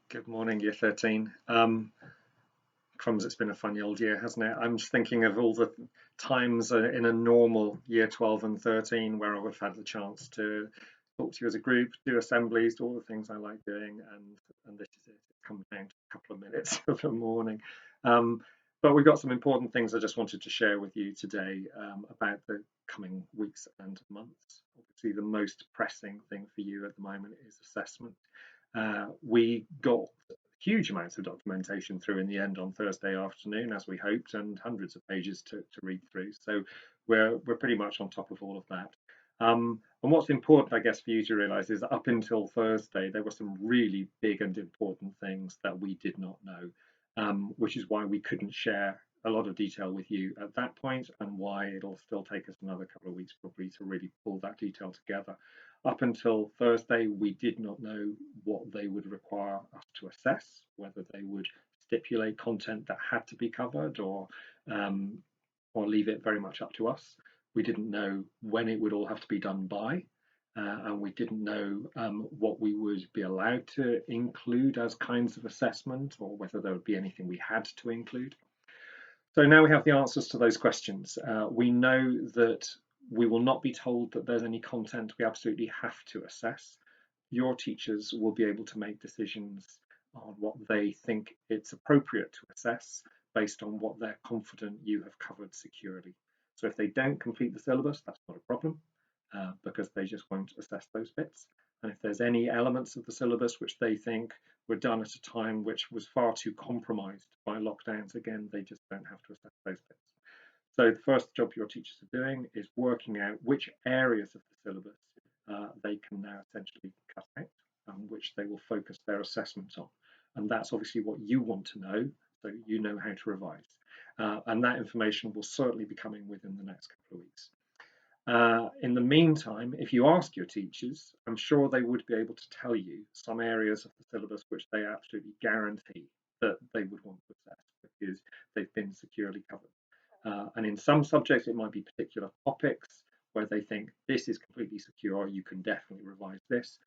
Good morning, Year 13. Crumbs, it's been a funny old year, hasn't it? I'm just thinking of all the times in a normal Year 12 and 13 where I would have had the chance to talk to you as a group, do assemblies, do all the things I like doing, and this is it. It comes down to a couple of minutes of the morning. Um, but we've got some important things I just wanted to share with you today about the coming weeks and months. Obviously, the most pressing thing for you at the moment is assessment. We got huge amounts of documentation through in the end on Thursday afternoon, as we hoped, and hundreds of pages to read through. So we're pretty much on top of all of that. And what's important, I guess, for you to realise is that up until Thursday, there were some really big and important things that we did not know, which is why we couldn't share a lot of detail with you at that point, and why it'll still take us another couple of weeks probably to really pull that detail together. Up until Thursday, we did not know what they would require us to assess, whether they would stipulate content that had to be covered um, or leave it very much up to us. We didn't know when it would all have to be done by, and we didn't know what we would be allowed to include as kinds of assessment, or whether there would be anything we had to include. So now we have the answers to those questions. We know that we will not be told that there's any content we absolutely have to assess. Your teachers will be able to make decisions on what they think it's appropriate to assess based on what they're confident you have covered securely. So if they don't complete the syllabus, that's not a problem because they just won't assess those bits. And if there's any elements of the syllabus which they think were done at a time which was far too compromised by lockdowns, again, they just don't have to assess those bits. So the first job your teachers are doing is working out which areas of the syllabus they can now essentially cut out, which they will focus their assessment on. And that's obviously what you want to know, so you know how to revise. And that information will certainly be coming within the next couple of weeks. In the meantime, if you ask your teachers, I'm sure they would be able to tell you some areas of the syllabus which they absolutely guarantee that they would want to assess because they've been securely covered. And in some subjects, it might be particular topics where they think this is completely secure, you can definitely revise this.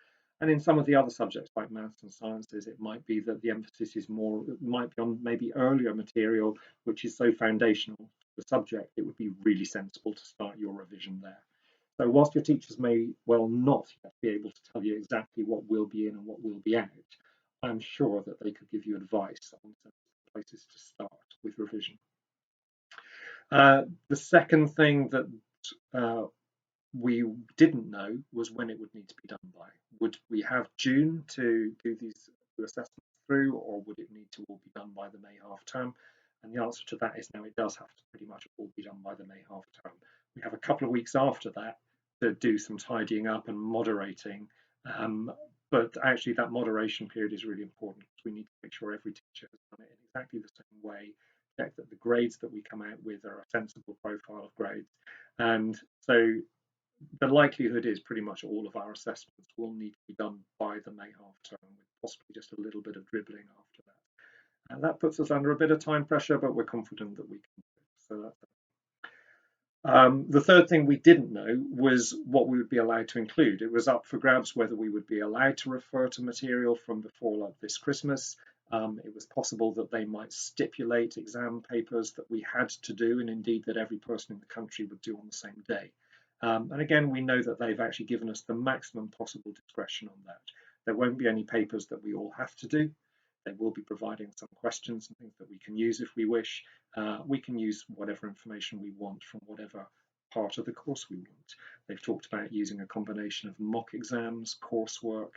And in some of the other subjects like maths and sciences, it might be that the emphasis is more, might be on maybe earlier material, which is so foundational the subject, it would be really sensible to start your revision there. So whilst your teachers may well not yet be able to tell you exactly what will be in and what will be out, I'm sure that they could give you advice on places to start with revision. The second thing that uh, we didn't know was when it would need to be done by. Would we have June to do these assessments through, or would it need to all be done by the May half term? And the answer to that is no, it does have to pretty much all be done by the May half term. We have a couple of weeks after that to do some tidying up and moderating. But actually, that moderation period is really important because we need to make sure every teacher has done it in exactly the same way, check that the grades that we come out with are a sensible profile of grades. And so the likelihood is pretty much all of our assessments will need to be done by the May half term, with possibly just a little bit of dribbling after that. And that puts us under a bit of time pressure, but we're confident that we can do it. So that's the third thing we didn't know was what we would be allowed to include. It was up for grabs whether we would be allowed to refer to material from before like this Christmas. It was possible that they might stipulate exam papers that we had to do, and indeed that every person in the country would do on the same day. And again, we know that they've actually given us the maximum possible discretion on that. There won't be any papers that we all have to do. They will be providing some questions and things that we can use if we wish. We can use whatever information we want from whatever part of the course we want. They've talked about using a combination of mock exams, coursework,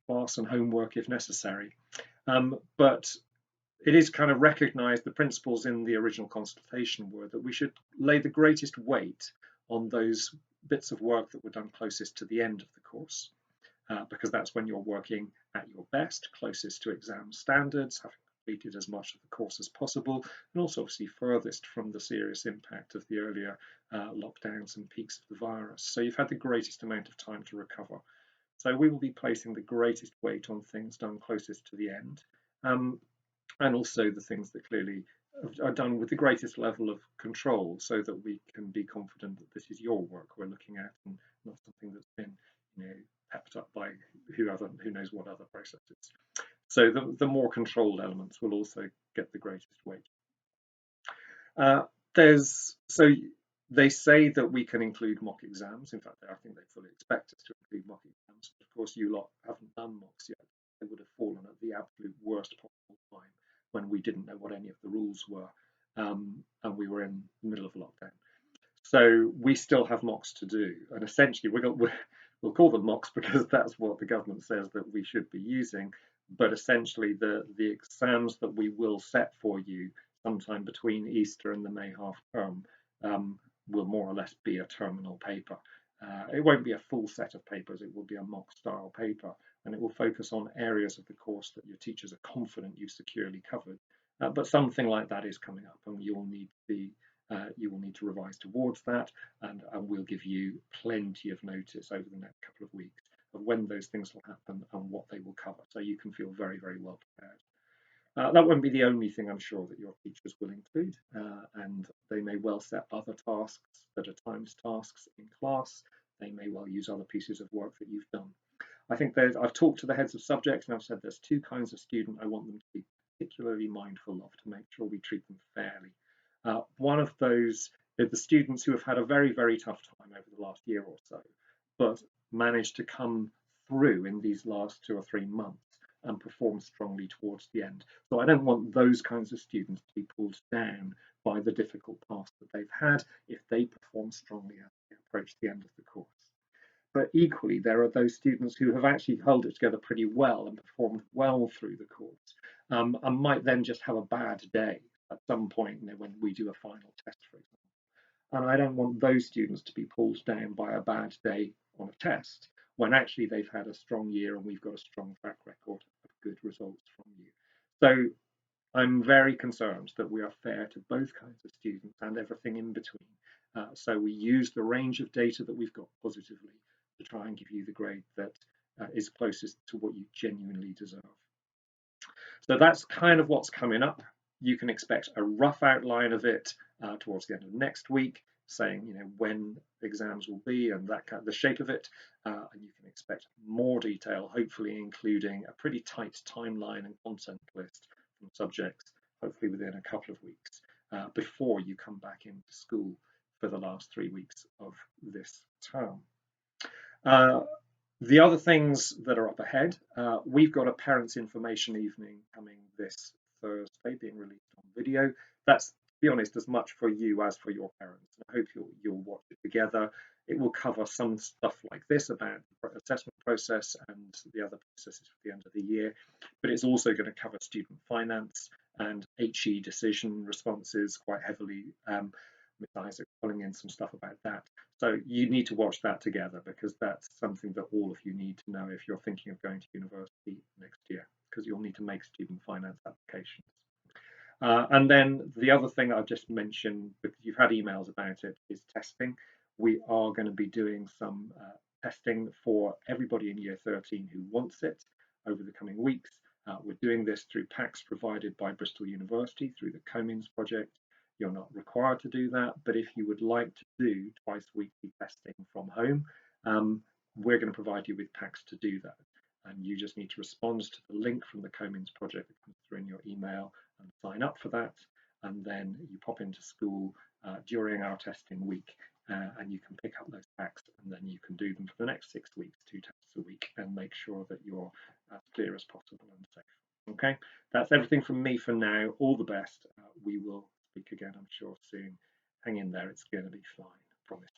class and homework if necessary. But it is kind of recognised, the principles in the original consultation were that we should lay the greatest weight on those bits of work that were done closest to the end of the course, because that's when you're working at your best, closest to exam standards, having completed as much of the course as possible, and also obviously furthest from the serious impact of the earlier lockdowns and peaks of the virus. So you've had the greatest amount of time to recover. So we will be placing the greatest weight on things done closest to the end, and also the things that clearly are done with the greatest level of control, so that we can be confident that this is your work we're looking at and not something that's been, pepped up by who knows what other processes. So the more controlled elements will also get the greatest weight. There's so they say that we can include mock exams. In fact, I think they fully expect us to include mock exams. Of course, you lot haven't done mocks yet. They would have fallen at the absolute worst possible time when we didn't know what any of the rules were, and we were in the middle of lockdown. So we still have mocks to do, and essentially we'll call them mocks because that's what the government says that we should be using. But essentially, the exams that we will set for you sometime between Easter and the May half term will more or less be a terminal paper. It won't be a full set of papers, it will be a mock style paper, and it will focus on areas of the course that your teachers are confident you've securely covered. But something like that is coming up, and you will need to revise towards that, and we'll give you plenty of notice over the next couple of weeks of when those things will happen and what they will cover, so you can feel very, very well prepared. That won't be the only thing I'm sure that your teachers will include, and they may well set other tasks that are times tasks in class. They may well use other pieces of work that you've done. I think I've talked to the heads of subjects and I've said there's two kinds of student I want them to be particularly mindful of to make sure we treat them fairly. One of those is the students who have had a very, very tough time over the last year or so, but managed to come through in these last 2 or 3 months and perform strongly towards the end. So I don't want those kinds of students to be pulled down by the difficult past that they've had if they perform strongly as they approach the end of the course. But equally, there are those students who have actually held it together pretty well and performed well through the course, and might then just have a bad day at some point, when we do a final test, for example. And I don't want those students to be pulled down by a bad day on a test when actually they've had a strong year and we've got a strong track record of good results from you. So I'm very concerned that we are fair to both kinds of students and everything in between. So we use the range of data that we've got positively to try and give you the grade that is closest to what you genuinely deserve. So that's kind of what's coming up. You can expect a rough outline of it towards the end of next week, saying when exams will be and the shape of it, and you can expect more detail, hopefully including a pretty tight timeline and content list from subjects, hopefully within a couple of weeks before you come back into school for the last 3 weeks of this term. The other things that are up ahead, we've got a parents' information evening coming this Thursday, being released on video. That's, to be honest, as much for you as for your parents. I hope you'll watch it together. It will cover some stuff like this about the assessment process and the other processes for the end of the year, but it's also going to cover student finance and HE decision responses quite heavily. With Isaac pulling in some stuff about that. So you need to watch that together because that's something that all of you need to know if you're thinking of going to university next year, because you'll need to make student finance applications. And then the other thing I've just mentioned, because you've had emails about it, is testing. We are going to be doing some testing for everybody in year 13 who wants it over the coming weeks. We're doing this through packs provided by Bristol University through the Comins project. You're not required to do that, but if you would like to do twice weekly testing from home, we're going to provide you with packs to do that. And you just need to respond to the link from the Comins project that comes through in your email and sign up for that. And then you pop into school during our testing week and you can pick up those packs and then you can do them for the next 6 weeks, 2 tests a week, and make sure that you're as clear as possible and safe. Okay, that's everything from me for now. All the best. We will speak again, I'm sure, soon. Hang in there, it's going to be fine, I promise.